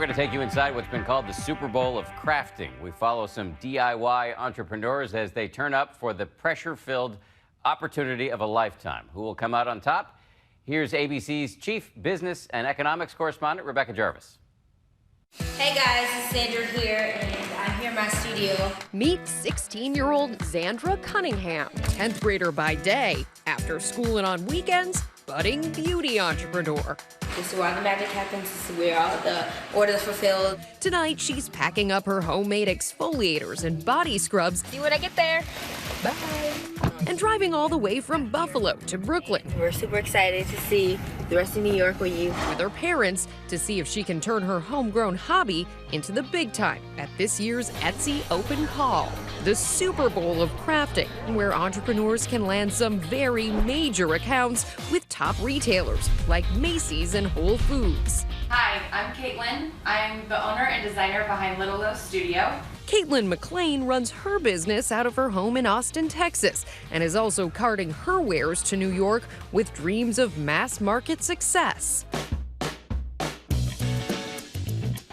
going to take you inside what's been called the Super Bowl of crafting. We follow some DIY entrepreneurs as they turn up for the pressure-filled opportunity of a lifetime. Who will come out on top? Here's ABC's chief business and economics correspondent, Rebecca Jarvis. Hey guys, it's Sandra here, and I'm here in my studio. Meet 16-year-old Xandra Cunningham, 10th grader by day, after school and on weekends, budding beauty entrepreneur. This is where all the magic happens. This is where all the orders fulfilled. Tonight, she's packing up her homemade exfoliators and body scrubs. See you when I get there. Bye. And driving all the way from Buffalo to Brooklyn. We're super excited to see the rest of New York with you. With her parents to see if she can turn her homegrown hobby into the big time at this year's Etsy Open Call, the Super Bowl of crafting, where entrepreneurs can land some very major accounts with top retailers like Macy's and Whole Foods. Hi, I'm Caitlin. I'm the owner and designer behind Little Low Studio. Caitlin McLean runs her business out of her home in Austin, Texas, and is also carting her wares to New York with dreams of mass market success.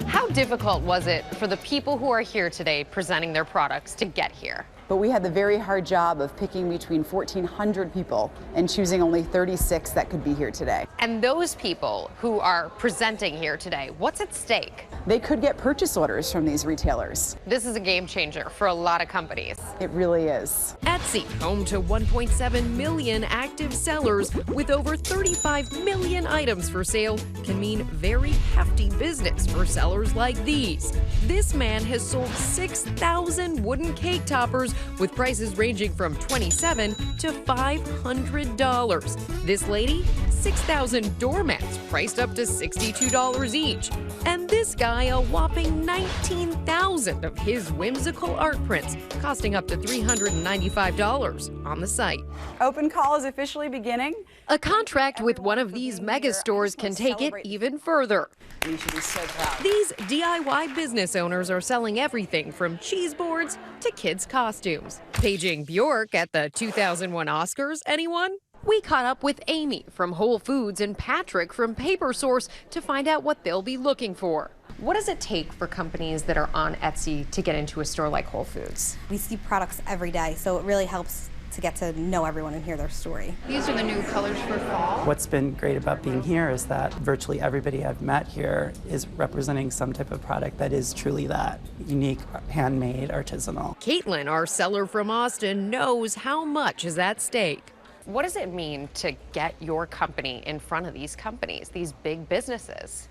How difficult was it for the people who are here today presenting their products to get here? But we had the very hard job of picking between 1,400 people and choosing only 36 that could be here today. And those people who are presenting here today, what's at stake? They could get purchase orders from these retailers. This is a game changer for a lot of companies. It really is. Etsy, home to 1.7 million active sellers with over 35 million items for sale, can mean very hefty business for sellers like these. This man has sold 6,000 wooden cake toppers with prices ranging from $27 to $500. This lady, 6,000 doormats priced up to $62 each. And this guy, a whopping 19,000 of his whimsical art prints, costing up to $395 on the site. Open Call is officially beginning. A contract with one of these mega stores can take it even further. You should be so proud. These DIY business owners are selling everything from cheese boards to kids' costumes. Paging Bjork at the 2001 Oscars, anyone? We caught up with Amy from Whole Foods and Patrick from Paper Source to find out what they'll be looking for. What does it take for companies that are on Etsy to get into a store like Whole Foods? We see products every day, so it really helps to get to know everyone and hear their story. These are the new colors for fall. What's been great about being here is that virtually everybody I've met here is representing some type of product that is truly that unique, handmade, artisanal. Caitlin, our seller from Austin, knows how much is at stake. What does it mean to get your company in front of these companies, these big businesses?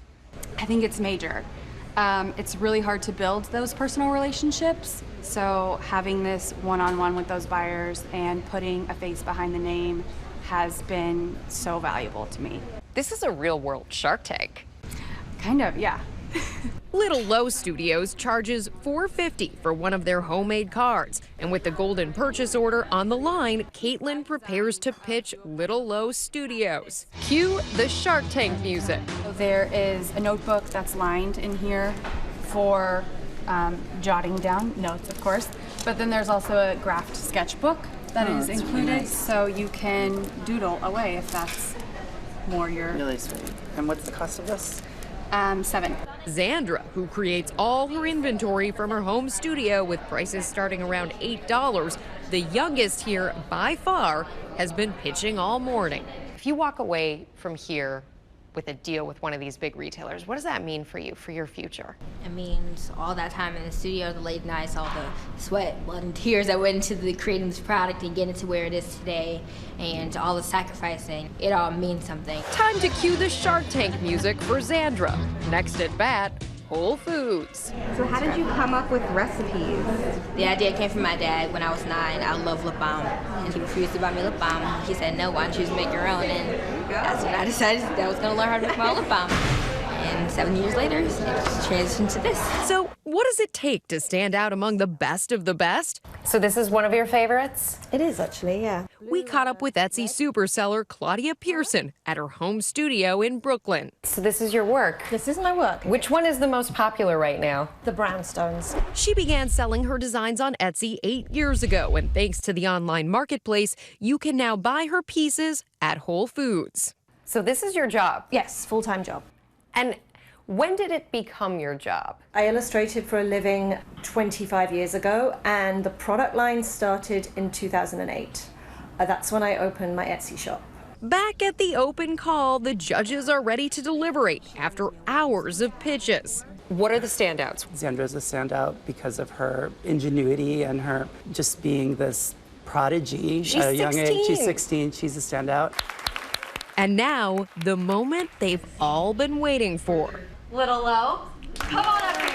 I think it's major. It's really hard to build those personal relationships. So having this one-on-one with those buyers and putting a face behind the name has been so valuable to me. This is a real-world Shark Tank. Kind of, yeah. Little Low Studios charges $450 for one of their homemade cards. And with the golden purchase order on the line, Caitlin prepares to pitch Little Low Studios. Cue the Shark Tank music. There is a notebook that's lined in here for jotting down notes, of course. But then there's also a graphed sketchbook that is included, really nice. So you can doodle away if that's more your... Really sweet. And what's the cost of this? 7. Xandra, who creates all her inventory from her home studio with prices starting around $8, the youngest here by far, has been pitching all morning. If you walk away from here with a deal with one of these big retailers, what does that mean for you, for your future? It means all that time in the studio, the late nights, all the sweat, blood, and tears that went into creating this product and getting it to where it is today, and all the sacrificing. It all means something. Time to cue the Shark Tank music for Xandra. Next at bat, Whole Foods. So how did you come up with recipes? The idea came from my dad when I was 9. I love lip balm, and he refused to buy me lip balm. He said, no, why don't you just make your own? And that's when I decided that I was going to learn how to make my own lip balm. And 7 years later, it transitioned to this. So what does it take to stand out among the best of the best? So this is one of your favorites? It is actually, yeah. We caught up with Etsy superseller Claudia Pearson at her home studio in Brooklyn. So this is your work. This is my work. Which one is the most popular right now? The brownstones. She began selling her designs on Etsy 8 years ago, and thanks to the online marketplace, you can now buy her pieces at Whole Foods. So this is your job? Yes, full-time job. And When did it become your job? I illustrated for a living 25 years ago, and the product line started in 2008. That's when I opened my Etsy shop. Back at the open call, the judges are ready to deliberate after hours of pitches. What are the standouts? Zandra's a standout because of her ingenuity and her just being this prodigy She's at a young 16. age. She's 16. She's a standout. And now, the moment they've all been waiting for. Little low. Come on up here.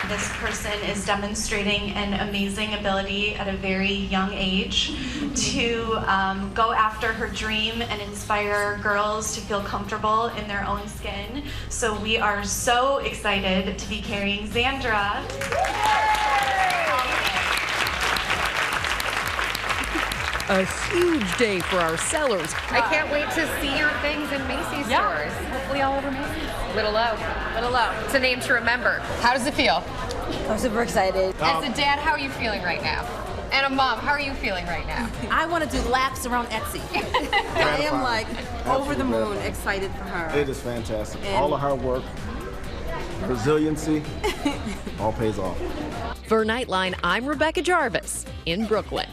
This person is demonstrating an amazing ability at a very young age to go after her dream and inspire girls to feel comfortable in their own skin. So we are so excited to be carrying Zandra. A huge day for our sellers. I can't wait to see your things in Macy's stores. Hopefully all over Macy's. Little Low. Little low. It's a name to remember. How does it feel? I'm super excited. As a dad, how are you feeling right now? And a mom, how are you feeling right now? I want to do laps around Etsy. I am like over the moon excited for her. It is fantastic. All of her work, resiliency, all pays off. For Nightline, I'm Rebecca Jarvis in Brooklyn.